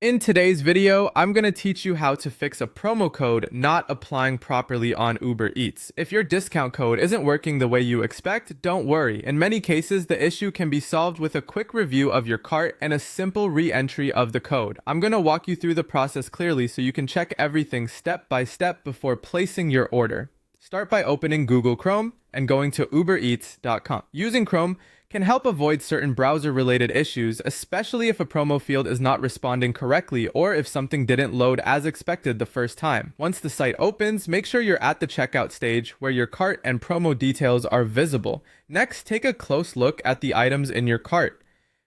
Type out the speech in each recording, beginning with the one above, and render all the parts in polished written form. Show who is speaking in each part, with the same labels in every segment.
Speaker 1: In today's video, I'm going to teach you how to fix a promo code not applying properly on Uber Eats. If your discount code isn't working the way you expect, don't worry. In many cases, the issue can be solved with a quick review of your cart and a simple re-entry of the code. I'm going to walk you through the process clearly so you can check everything step by step before placing your order. Start by opening Google Chrome and going to ubereats.com. Using Chrome can help avoid certain browser-related issues, especially if a promo field is not responding correctly or if something didn't load as expected the first time. Once the site opens, make sure you're at the checkout stage where your cart and promo details are visible. Next, take a close look at the items in your cart.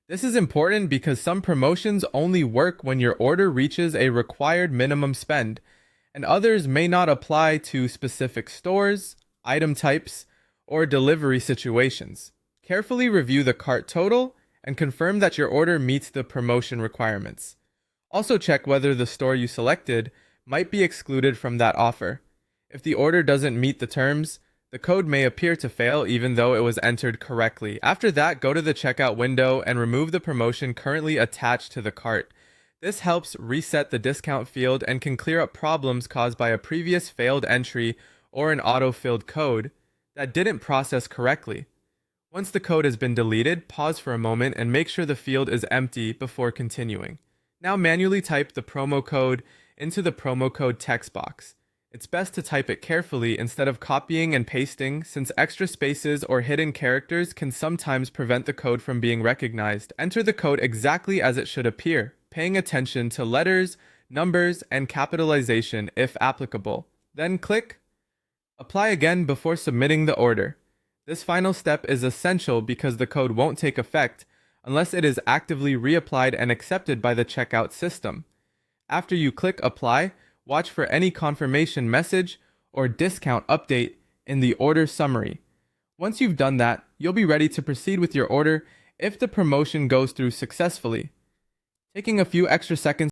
Speaker 1: This is important because some promotions only work when your order reaches a required minimum spend, and others may not apply to specific stores, item types, or delivery situations. Carefully review the cart total and confirm that your order meets the promotion requirements. Also check whether the store you selected might be excluded from that offer. If the order doesn't meet the terms, the code may appear to fail even though it was entered correctly. After that, go to the checkout window and remove the promotion currently attached to the cart. This helps reset the discount field and can clear up problems caused by a previous failed entry or an auto-filled code that didn't process correctly. Once the code has been deleted, pause for a moment and make sure the field is empty before continuing. Now manually type the promo code into the promo code text box. It's best to type it carefully instead of copying and pasting, since extra spaces or hidden characters can sometimes prevent the code from being recognized. Enter the code exactly as it should appear, paying attention to letters, numbers, and capitalization if applicable. Then click Apply again before submitting the order. This final step is essential because the code won't take effect unless it is actively reapplied and accepted by the checkout system. After you click Apply, watch for any confirmation message or discount update in the order summary. Once you've done that, you'll be ready to proceed with your order if the promotion goes through successfully. Taking a few extra seconds